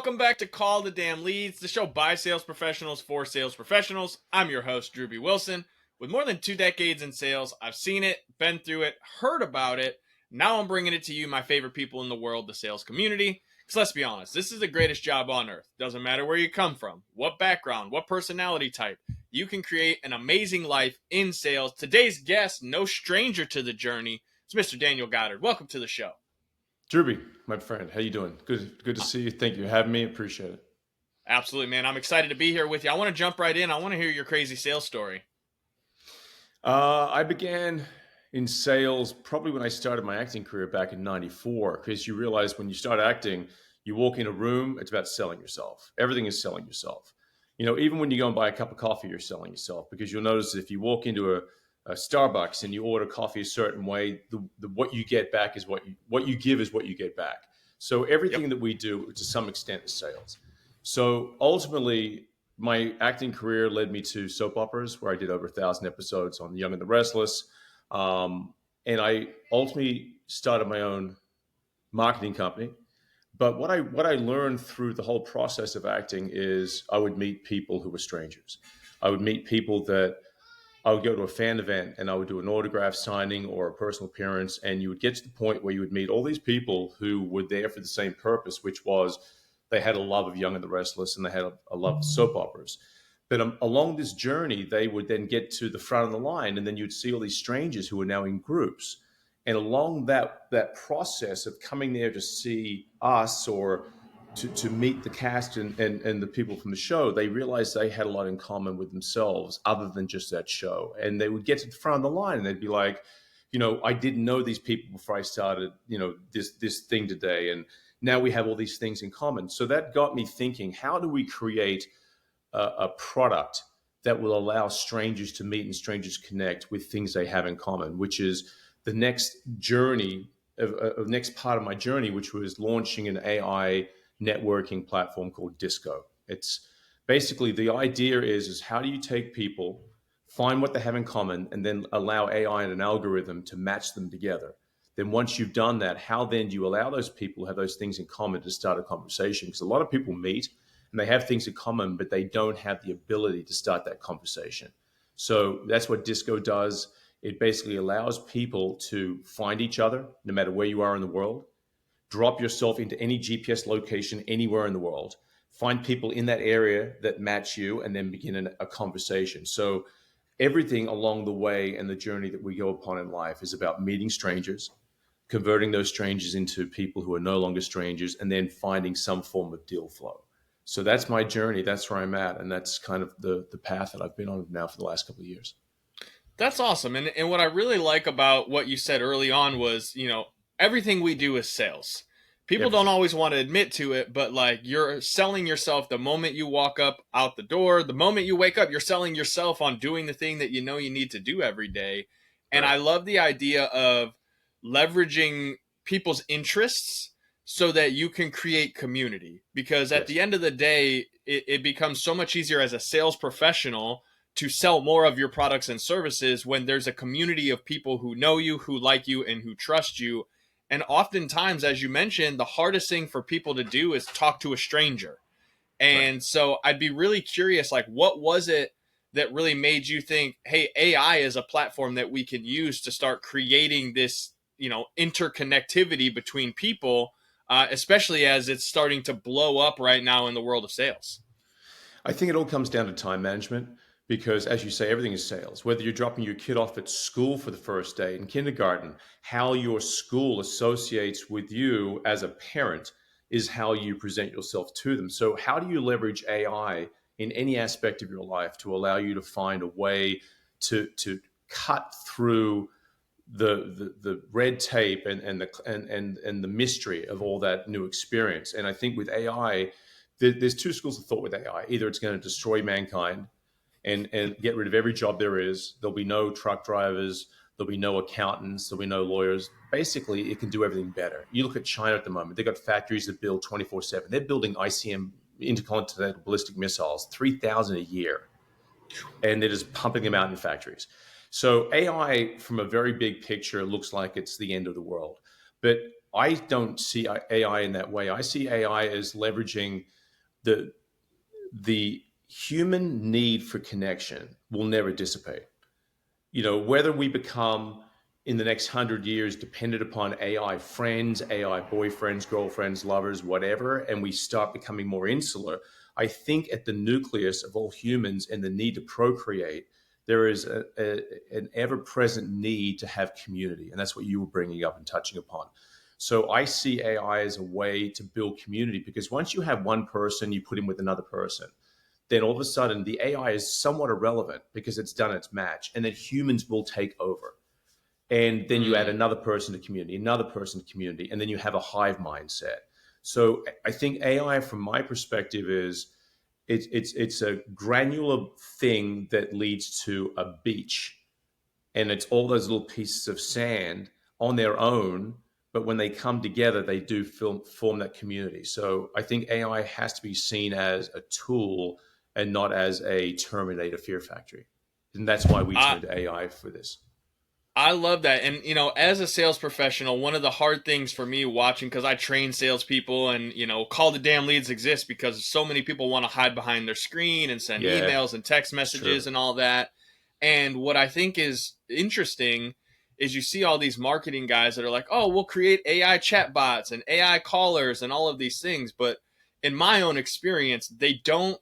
welcome back to Call the Damn Leads, the show by sales professionals for sales professionals. I'm your host, Drew B. Wilson. With more than 2 decades in sales, I've seen it, been through it, heard about it. Now I'm bringing it to you, my favorite people in the world, the sales community. Because let's be honest, this is the greatest job on earth. Doesn't matter where you come from, what background, what personality type. You can create an amazing life in sales. Today's guest, no stranger to the journey, is Mr. Daniel Goddard. Welcome to the show. Drewby, my friend, how you doing? Good to see you. Thank you for having me. Appreciate it. Absolutely, man. I'm excited to be here with you. I want to jump right in. I want to hear your crazy sales story. I began in sales probably when I started my acting career back in '94, because you realize when you start acting, you walk in a room, it's about selling yourself. Everything is selling yourself. You know, even when you go and buy a cup of coffee, you're selling yourself, because you'll notice if you walk into a Starbucks and you order coffee a certain way, what you get back is what you give is what you get back. So everything that we do, to some extent, is sales. So ultimately, my acting career led me to soap operas, where I did over 1,000 episodes on Young and the Restless. And I ultimately started my own marketing company. But what I learned through the whole process of acting is I would meet people who were strangers. I would meet people that I would go to a fan event and I would do an autograph signing or a personal appearance. And you would get to the point where you would meet all these people who were there for the same purpose, which was they had a love of Young and the Restless and they had a love of soap operas. But along this journey, they would then get to the front of the line, and then you'd see all these strangers who are now in groups. And along that process of coming there to see us or to meet the cast and the people from the show, they realized they had a lot in common with themselves other than just that show. And they would get to the front of the line and they'd be like, you know, I didn't know these people before I started, you know, this thing today. And now we have all these things in common. So that got me thinking, how do we create a product that will allow strangers to meet and strangers connect with things they have in common, which is the next journey, next part of my journey, which was launching an AI networking platform called Disco. It's basically, the idea is how do you take people, find what they have in common, and then allow AI and an algorithm to match them together. Then once you've done that, how then do you allow those people who have those things in common to start a conversation? Because a lot of people meet and they have things in common, but they don't have the ability to start that conversation. So that's what Disco does. It basically allows people to find each other no matter where you are in the world. Drop yourself into any GPS location anywhere in the world, find people in that area that match you, and then begin a conversation. So everything along the way and the journey that we go upon in life is about meeting strangers, converting those strangers into people who are no longer strangers, and then finding some form of deal flow. So that's my journey. That's where I'm at. And that's kind of the path that I've been on now for the last couple of years. That's awesome. And what I really like about what you said early on was, you know, everything we do is sales. People don't always want to admit to it, but like you're selling yourself the moment you walk up out the door, the moment you wake up, you're selling yourself on doing the thing that you know you need to do every day. And Right. I love the idea of leveraging people's interests so that you can create community, because at the end of the day, it becomes so much easier as a sales professional to sell more of your products and services when there's a community of people who know you, who like you, and who trust you. And oftentimes, as you mentioned, the hardest thing for people to do is talk to a stranger. Right. And so I'd be really curious, like, what was it that really made you think, hey, AI is a platform that we can use to start creating this, you know, interconnectivity between people, especially as it's starting to blow up right now in the world of sales? I think it all comes down to time management, because, as you say, everything is sales. Whether you're dropping your kid off at school for the first day in kindergarten, how your school associates with you as a parent is how you present yourself to them. So how do you leverage AI in any aspect of your life to allow you to find a way to cut through the red tape and the mystery of all that new experience? And I think with AI, there's two schools of thought with AI. Either it's going to destroy mankind and get rid of every job there is. There'll be no truck drivers. There'll be no accountants. There'll be no lawyers. Basically, it can do everything better. You look at China at the moment. They've got factories that build 24/7. They're building ICM, intercontinental ballistic missiles, 3,000 a year. And they're just pumping them out in factories. So AI, from a very big picture, looks like it's the end of the world. But I don't see AI in that way. I see AI as leveraging the the human need for connection will never dissipate. Whether we become in the next 100 years dependent upon AI friends, AI boyfriends, girlfriends, lovers, whatever, and we start becoming more insular, I think at the nucleus of all humans and the need to procreate, there is an ever present need to have community. And that's what you were bringing up and touching upon. So I see AI as a way to build community, because once you have one person, you put him with another person, then all of a sudden the AI is somewhat irrelevant because it's done its match, and then humans will take over. And then you add another person to community, another person to community, and then you have a hive mindset. So I think AI, from my perspective, is it's a granular thing that leads to a beach, and it's all those little pieces of sand on their own. But when they come together, they do form that community. So I think AI has to be seen as a tool and not as a Terminator fear factory. And that's why we I turned to AI for this. I love that. And, as a sales professional, one of the hard things for me watching, because I train salespeople and, call the damn leads exists because so many people want to hide behind their screen and send Yeah, emails and text it's true. messages and all that. And what I think is interesting is you see all these marketing guys that are like, oh, we'll create AI chatbots and AI callers and all of these things. But in my own experience, they don't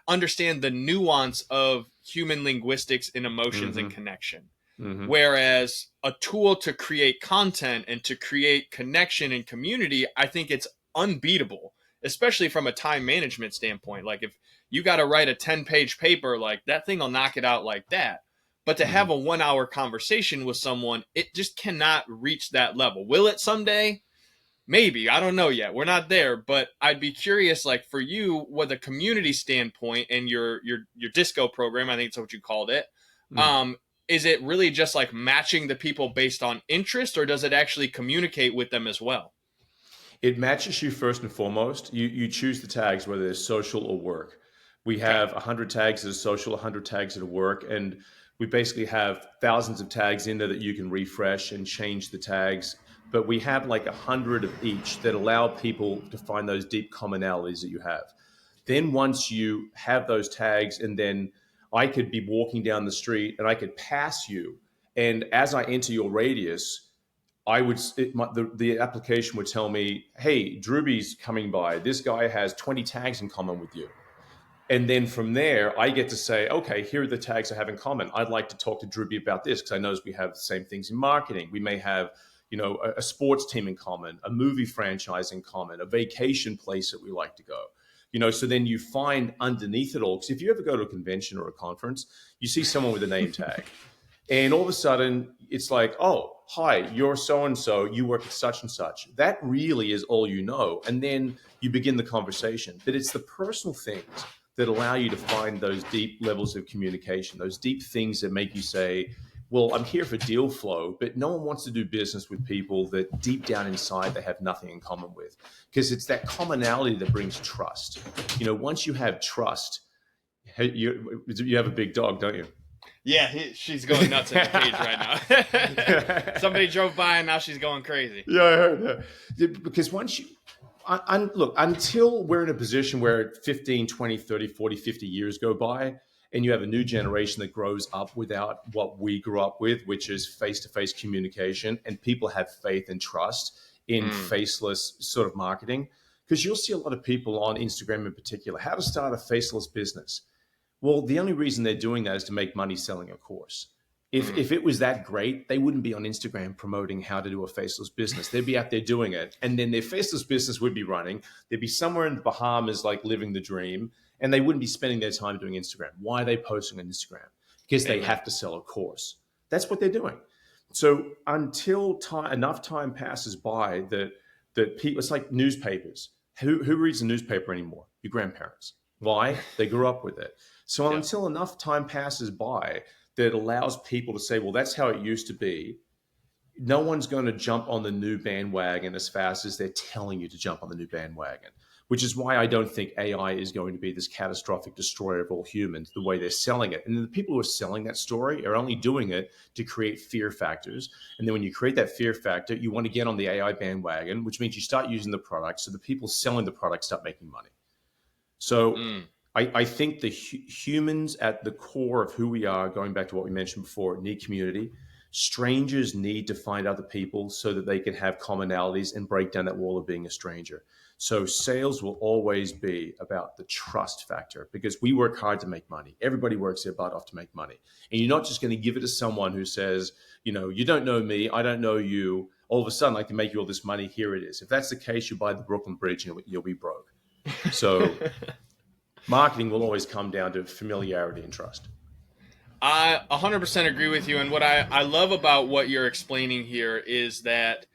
understand the nuance of human linguistics and emotions and Mm-hmm. connection. Mm-hmm. Whereas a tool to create content and to create connection and community, I think it's unbeatable, especially from a time management standpoint. Like if you got to write a 10-page paper, like that thing will knock it out like that. But to Mm-hmm. have a 1 hour conversation with someone, it just cannot reach that level. Will it someday? Maybe. I don't know yet. We're not there, but I'd be curious, like for you, with a community standpoint and your disco program, I think that's what you called it. Mm. Um, is it really just like matching the people based on interest, or does it actually communicate with them as well? It matches you first and foremost. You choose the tags, whether it's social or work. We Okay. have 100 tags that are social, 100 tags that are work, and we basically have thousands of tags in there that you can refresh and change the tags. But we have like 100 of each that allow people to find those deep commonalities that you have. Then once you have those tags, and then I could be walking down the street and I could pass you, and as I enter your radius, the application would tell me, hey, Drewby's coming by. This guy has 20 tags in common with you. And then from there, I get to say, okay, here are the tags I have in common. I'd like to talk to Drewby about this because I notice we have the same things in marketing. We may have, a sports team in common, a movie franchise in common, a vacation place that we like to go. So then you find underneath it all, because if you ever go to a convention or a conference, you see someone with a name tag. And all of a sudden, it's like, oh, hi, you're so and so, you work at such and such. That really is all you know. And then you begin the conversation. But it's the personal things that allow you to find those deep levels of communication, those deep things that make you say, well, I'm here for deal flow, but no one wants to do business with people that deep down inside they have nothing in common with. Because it's that commonality that brings trust. Once you have trust, hey, you have a big dog, don't you? Yeah, she's going nuts in the cage right now. Somebody drove by and now she's going crazy. Yeah, I heard that. Because once you, look, until we're in a position where 15, 20, 30, 40, 50 years go by, and you have a new generation that grows up without what we grew up with, which is face-to-face communication, and people have faith and trust in faceless sort of marketing. Because you'll see a lot of people on Instagram in particular, how to start a faceless business. Well, the only reason they're doing that is to make money selling a course. If it was that great, they wouldn't be on Instagram promoting how to do a faceless business. They'd be out there doing it. And then their faceless business would be running. They'd be somewhere in the Bahamas, like living the dream. And they wouldn't be spending their time doing Instagram. Why are they posting on Instagram? Because they Amen. have to sell a course. That's what they're doing. So until enough time passes by that people, it's like newspapers. Who reads a newspaper anymore? Your grandparents. Why? They grew up with it. So Yeah. until enough time passes by that allows people to say, well, that's how it used to be, no one's going to jump on the new bandwagon as fast as they're telling you to jump on the new bandwagon. which is why I don't think AI is going to be this catastrophic destroyer of all humans, the way they're selling it. And the people who are selling that story are only doing it to create fear factors. And then when you create that fear factor, you want to get on the AI bandwagon, which means you start using the product. So the people selling the product start making money. So Mm. I think the humans at the core of who we are, going back to what we mentioned before, need community. Strangers need to find other people so that they can have commonalities and break down that wall of being a stranger. So sales will always be about the trust factor because we work hard to make money. Everybody works their butt off to make money. And you're not just going to give it to someone who says, you don't know me, I don't know you. All of a sudden, I can make you all this money. Here it is. If that's the case, you buy the Brooklyn Bridge and you'll be broke. So marketing will always come down to familiarity and trust. I 100% agree with you. And what I love about what you're explaining here is that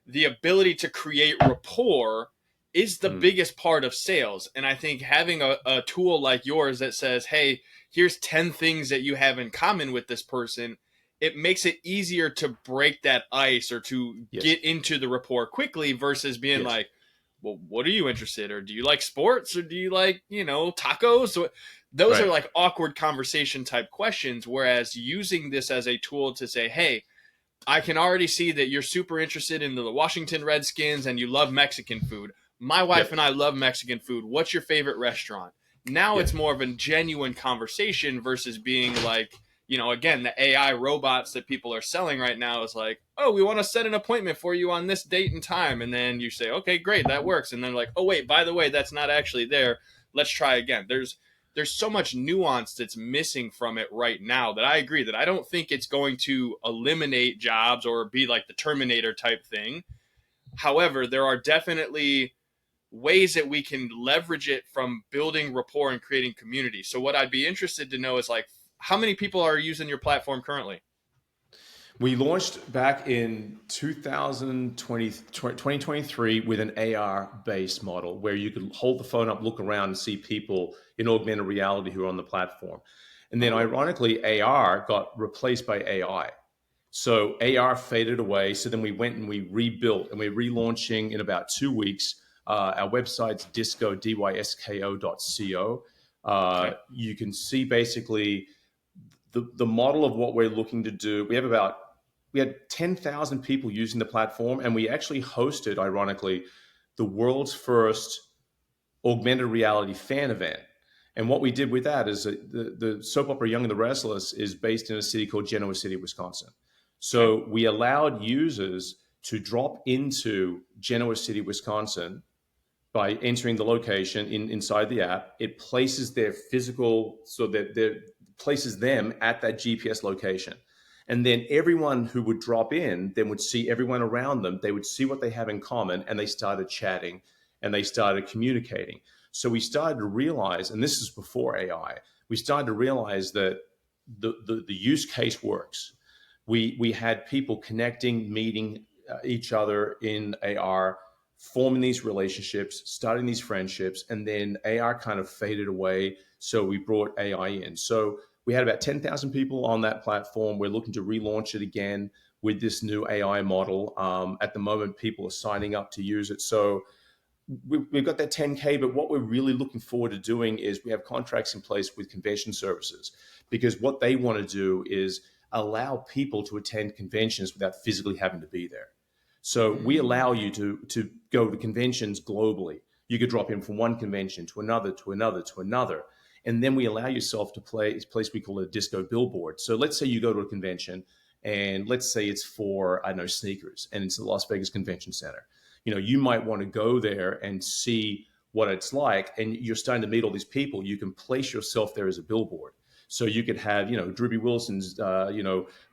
the ability to create rapport is the biggest part of sales. And I think having a tool like yours that says, hey, here's 10 things that you have in common with this person, it makes it easier to break that ice or to Yes. get into the rapport quickly versus being Yes. like, well, what are you interested in? Or do you like sports or do you like, tacos? Those Right. are like awkward conversation type questions. Whereas using this as a tool to say, hey, I can already see that you're super interested in the Washington Redskins and you love Mexican food. My wife Yep. and I love Mexican food. What's your favorite restaurant? Now Yep. it's more of a genuine conversation versus being like, again, the AI robots that people are selling right now is like, oh, we want to set an appointment for you on this date and time. And then you say, okay, great, that works. And then like, oh, wait, by the way, that's not actually there. Let's try again. There's so much nuance that's missing from it right now that I agree that I don't think it's going to eliminate jobs or be like the Terminator type thing. However, there are definitely ways that we can leverage it from building rapport and creating community. So what I'd be interested to know is like, how many people are using your platform currently? We launched back in 2023 with an AR-based model where you could hold the phone up, look around, and see people in augmented reality who are on the platform. And then, ironically, AR got replaced by AI. So AR faded away. So then we went and we rebuilt, and we're relaunching in about 2 weeks. Our website's dysko.co. Okay. You can see basically the model of what we're looking to do. We had 10,000 people using the platform, and we actually hosted, ironically, the world's first augmented reality fan event. And what we did with that is the soap opera Young the Restless is based in a city called Genoa City, Wisconsin. Okay. So we allowed users to drop into Genoa City, Wisconsin by entering the location inside the app. It places their physical, so that it places them at that GPS location. And then everyone who would drop in then would see everyone around them. They would see what they have in common, and they started chatting and they started communicating. So we started to realize, and this is before AI, we started to realize that the use case works. We had people connecting, meeting each other in AR, forming these relationships, starting these friendships, and then AR kind of faded away. So we brought AI in. So we had about 10,000 people on that platform. We're looking to relaunch it again with this new AI model. At the moment, people are signing up to use it. So we've got that 10K, but what we're really looking forward to doing is we have contracts in place with convention services, because what they want to do is allow people to attend conventions without physically having to be there. So we allow you to go to conventions globally. You could drop in from one convention to another, to another, to another. And then we allow yourself to play a place we call a disco billboard. So let's say you go to a convention, and let's say it's for, I don't know, sneakers, and it's the Las Vegas Convention Center. You might want to go there and see what it's like, and you're starting to meet all these people. You can place yourself there as a billboard. So you could have, Drewby Wilson's,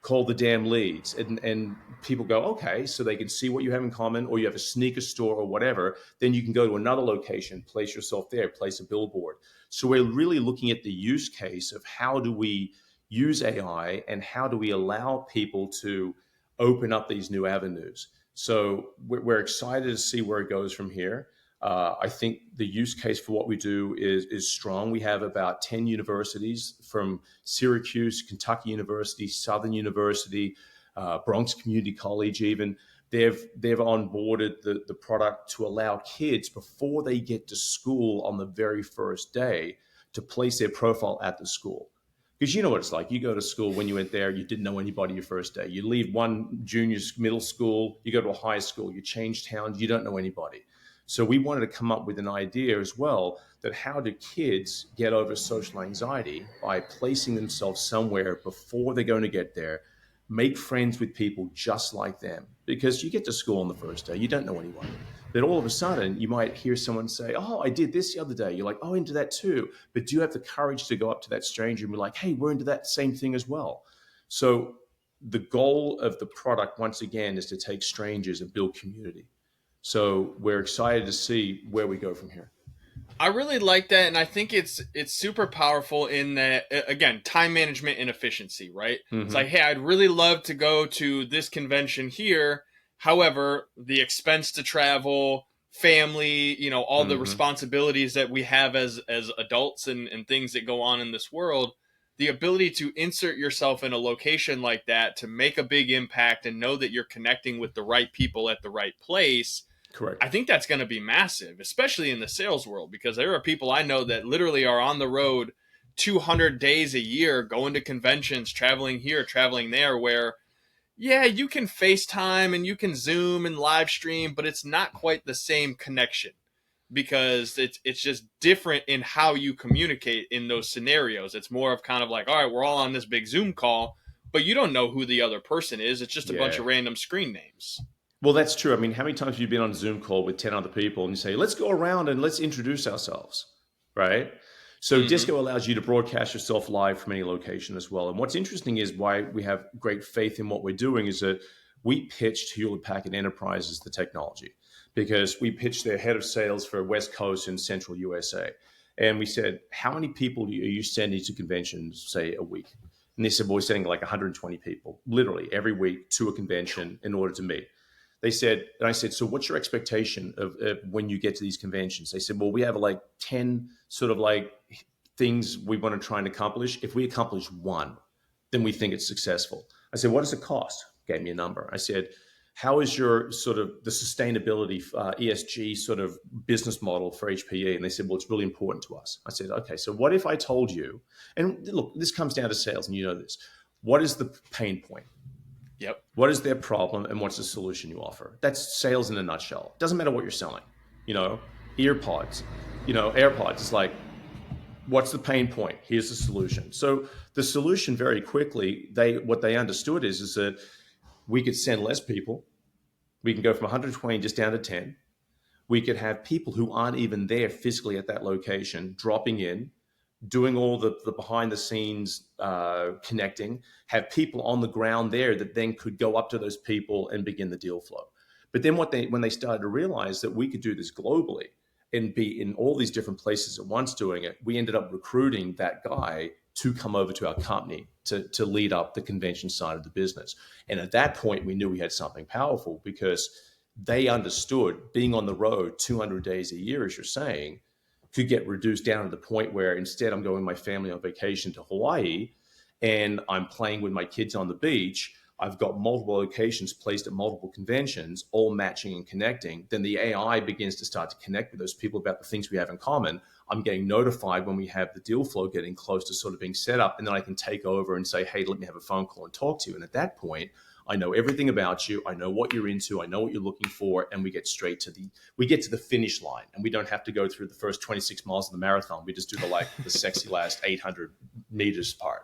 call the damn leads, and people go, okay, so they can see what you have in common, or you have a sneaker store or whatever. Then you can go to another location, place yourself there, place a billboard. So we're really looking at the use case of how do we use AI and how do we allow people to open up these new avenues. So we're excited to see where it goes from here. I think the use case for what we do is strong. We have about 10 universities, from Syracuse, Kentucky University, Southern University, Bronx Community College even, They've onboarded the product to allow kids before they get to school on the very first day to place their profile at the school. Because you know what it's like. You go to school, when you went there, you didn't know anybody your first day. You leave one junior middle school, you go to a high school, you change towns, you don't know anybody. So we wanted to come up with an idea as well that how do kids get over social anxiety by placing themselves somewhere before they're going to get there, make friends with people just like them. Because you get to school on the first day, you don't know anyone. But all of a sudden, you might hear someone say, oh, I did this the other day. You're like, oh, into that too. But do you have the courage to go up to that stranger and be like, hey, we're into that same thing as well? So the goal of the product, once again, is to take strangers and build community. So we're excited to see where we go from here. I really like that, and I think it's super powerful in that, again, time management and efficiency, right? It's like, hey, I'd really love to go to this convention here. However, the expense to travel, family, all the responsibilities that we have as adults and things that go on in this world, the ability to insert yourself in a location like that to make a big impact and know that you're connecting with the right people at the right place. Correct. I think that's going to be massive, especially in the sales world, because there are people I know that literally are on the road 200 days a year, going to conventions, traveling here, traveling there, where, yeah, you can FaceTime and you can Zoom and live stream, but it's not quite the same connection because it's just different in how you communicate in those scenarios. It's more of kind of like, all right, we're all on this big Zoom call, but you don't know who the other person is. It's just a bunch of random screen names. Well, that's true. I mean, how many times have you been on a Zoom call with 10 other people and you say, let's go around and let's introduce ourselves, right? So Disco allows you to broadcast yourself live from any location as well. And what's interesting is why we have great faith in what we're doing is that we pitched Hewlett Packard Enterprises the technology because we pitched their head of sales for West Coast and Central USA. And we said, how many people are you sending to conventions, say, a week? And they said, well, we're sending like 120 people, literally every week to a convention in order to meet. They said, and I said, so what's your expectation of when you get to these conventions? They said, well, we have like 10 sort of like things we want to try and accomplish. If we accomplish one, then we think it's successful. I said, what does it cost? Gave me a number. I said, how is your sort of the sustainability ESG sort of business model for HPE? And they said, well, it's really important to us. I said, okay, so what if I told you, and look, this comes down to sales and you know this, what is the pain point? Yep. What is their problem and what's the solution you offer? That's sales in a nutshell. It doesn't matter what you're selling, earpods, AirPods. It's like, what's the pain point? Here's the solution. So the solution very quickly, what they understood is that we could send less people. We can go from 120 just down to 10. We could have people who aren't even there physically at that location dropping in, doing all the behind the scenes connecting, have people on the ground there that then could go up to those people and begin the deal flow. But then when they started to realize that we could do this globally and be in all these different places at once doing it, we ended up recruiting that guy to come over to our company to lead up the convention side of the business. And at that point, we knew we had something powerful because they understood being on the road 200 days a year, as you're saying, could get reduced down to the point where instead I'm going with my family on vacation to Hawaii and I'm playing with my kids on the beach. I've got multiple locations placed at multiple conventions, all matching and connecting. Then the AI begins to start to connect with those people about the things we have in common. I'm getting notified when we have the deal flow getting close to sort of being set up. And then I can take over and say, hey, let me have a phone call and talk to you. And at that point, I know everything about you. I know what you're into. I know what you're looking for. And we get to the finish line, and we don't have to go through the first 26 miles of the marathon. We just do the sexy last 800 meters part.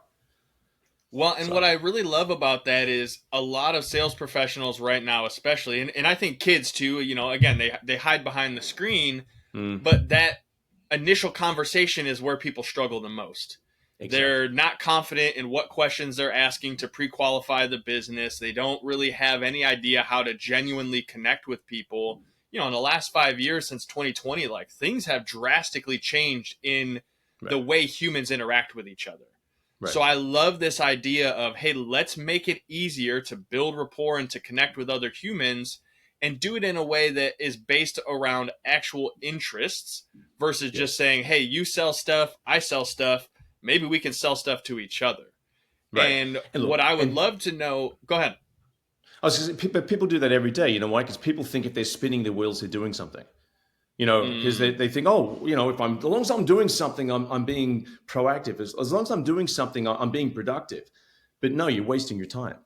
Well, and what I really love about that is a lot of sales professionals right now, especially, and I think kids too, again, they hide behind the screen, but that initial conversation is where people struggle the most. Exactly. They're not confident in what questions they're asking to pre-qualify the business. They don't really have any idea how to genuinely connect with people. In the last 5 years since 2020, like things have drastically changed in the way humans interact with each other. Right. So I love this idea of, hey, let's make it easier to build rapport and to connect with other humans and do it in a way that is based around actual interests versus just saying, hey, you sell stuff, I sell stuff. Maybe we can sell stuff to each other. Right. And look, what I would love to know, go ahead. I was gonna say, but people do that every day. You know why? Because people think if they're spinning their wheels, they're doing something. Because Mm, they think, oh, if as long as I'm doing something, I'm being proactive. As long as I'm doing something, I'm being productive. But no, you're wasting your time.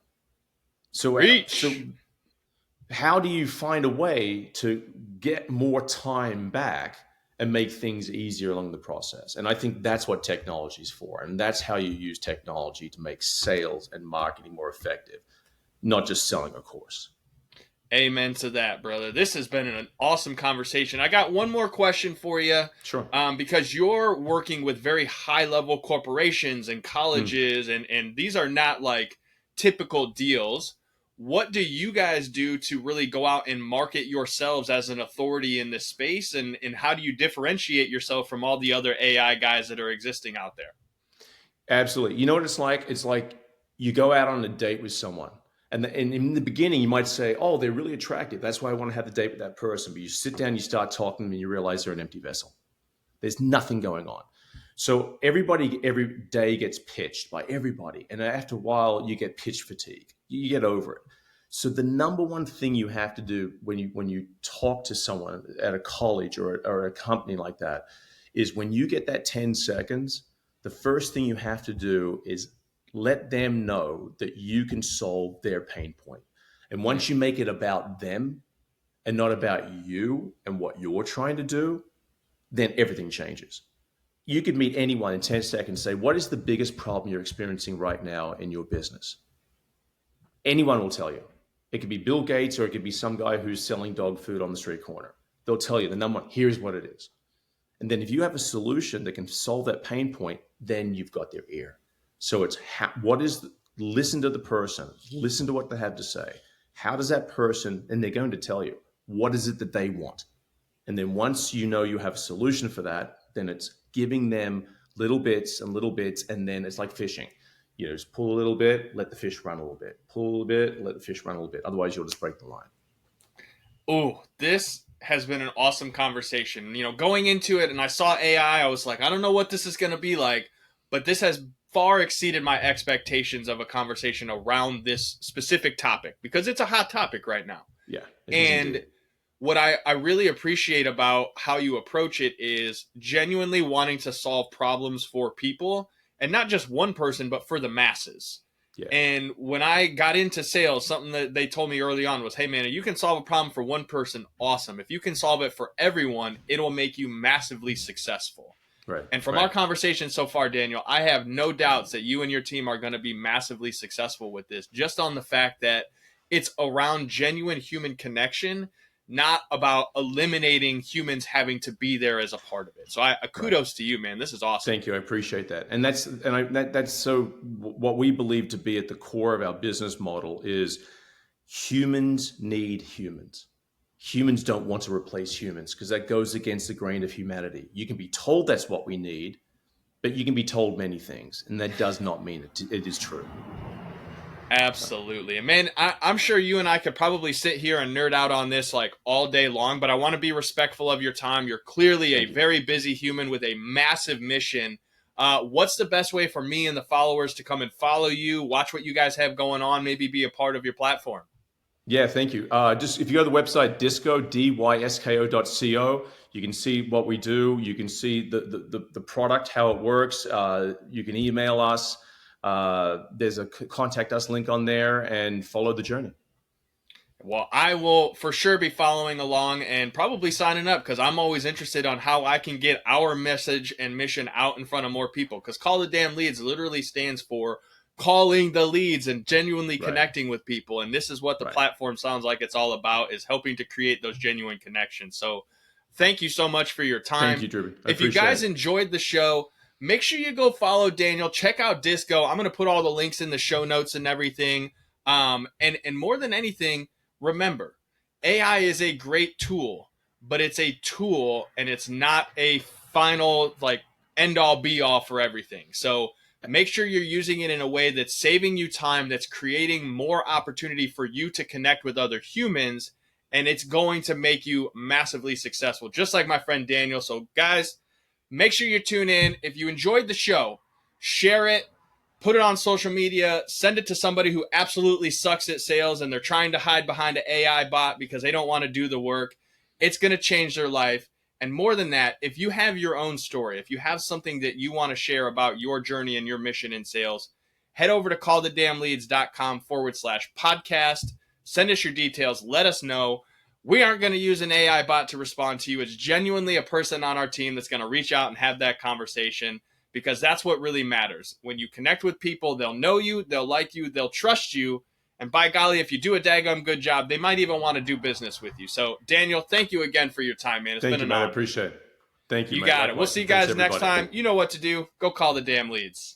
So preach. how do you find a way to get more time back and make things easier along the process? And I think that's what technology is for. And that's how you use technology to make sales and marketing more effective, not just selling a course. Amen to that, brother. This has been an awesome conversation. I got one more question for you, Sure. because you're working with very high level corporations and Mm. colleges, and these are not like typical deals. What do you guys do to really go out and market yourselves as an authority in this space? And how do you differentiate yourself from all the other AI guys that are existing out there? Absolutely. You know what it's like? It's like you go out on a date with someone. And in the beginning, you might say, oh, they're really attractive. That's why I want to have the date with that person. But you sit down, you start talking, and you realize they're an empty vessel. There's nothing going on. So everybody every day gets pitched by everybody. And after a while, you get pitch fatigue. You get over it. So the number one thing you have to do when you talk to someone at a college or a company like that is when you get that 10 seconds, the first thing you have to do is let them know that you can solve their pain point. And Mm, once you make it about them and not about you and what you're trying to do, then everything changes. You could meet anyone in 10 seconds and say, what is the biggest problem you're experiencing right now in your business? Anyone will tell you. It could be Bill Gates or it could be some guy who's selling dog food on the street corner. They'll tell you the number one, here's what it is. And then if you have a solution that can solve that pain point, then you've got their ear. So it's listen to the person, listen to what they have to say. How does that person, and they're going to tell you, what is it that they want? And then once you know you have a solution for that, then it's giving them little bits and little bits. And then it's like fishing. Just pull a little bit, let the fish run a little bit. Pull a little bit, let the fish run a little bit. Otherwise, you'll just break the line. oh, this has been an awesome conversation. Going into it and I saw AI, I was like, I don't know what this is going to be like, but this has far exceeded my expectations of a conversation around this specific topic because it's a hot topic right now. Yeah, it is And indeed. what I really appreciate about how you approach it is genuinely wanting to solve problems for people and not just one person, but for the masses. Yeah, And when I got into sales, something that they told me early on was, hey, man, if you can solve a problem for one person, awesome. If you can solve it for everyone, it'll make you massively successful. right, And from our right. conversation so far, Daniel, I have no doubts that you and your team are going to be massively successful with this, just on the fact that it's around genuine human connection, not about eliminating humans having to be there as a part of it. So I Right. kudos to you, man. This is awesome. Thank you. I appreciate that. And that's so what we believe to be at the core of our business model is humans need humans. Humans don't want to replace humans because that goes against the grain of humanity. You can be told that's what we need, but you can be told many things, and that does not mean it is true. So, Absolutely. And man, I'm sure you and I could probably sit here and nerd out on this like all day long, but I want to be respectful of your time. You're clearly a thank you. very busy human with a massive mission. What's the best way for me and the followers to come and follow you, watch what you guys have going on, maybe be a part of your platform? Yeah, thank you. Just if you go to the website dysko.co, you can see what we do. You can see the product, how it works. You can email us. There's a contact us link on there and follow the journey. Well, I will for sure be following along and probably signing up because I'm always interested on how I can get our message and mission out in front of more people. Because Call the Damn Leads literally stands for calling the leads and genuinely Right, connecting with people. And this is what the right. platform sounds like it's all about is helping to create those genuine connections. So thank you so much for your Thank time. you, Drew. I If you appreciate guys it. enjoyed the show, make sure you go follow Daniel. Check out Disco. I'm going to put all the links in the show notes and everything. And more than anything, remember, AI is a great tool, but it's a tool and it's not a final like end all be all for everything. So make sure you're using it in a way that's saving you time, that's creating more opportunity for you to connect with other humans, and it's going to make you massively successful, just like my friend Daniel. So guys, make sure you tune in. If you enjoyed the show, share it, put it on social media, send it to somebody who absolutely sucks at sales and they're trying to hide behind an AI bot because they don't want to do the work. It's going to change their life. And more than that, if you have your own story, if you have something that you want to share about your journey and your mission in sales, head over to callthedamnleads.com/podcast. Send us your details. Let us know. We aren't going to use an AI bot to respond to you. It's genuinely a person on our team that's going to reach out and have that conversation, because that's what really matters. When you connect with people, they'll know you, they'll like you, they'll trust you. And by golly, if you do a daggum good job, they might even want to do business with you. So, Daniel, thank you again for your time, man. It's been an honor. I appreciate it. Thank you, You man. got it. We'll see you guys next time. You know what to do. Go call the damn leads.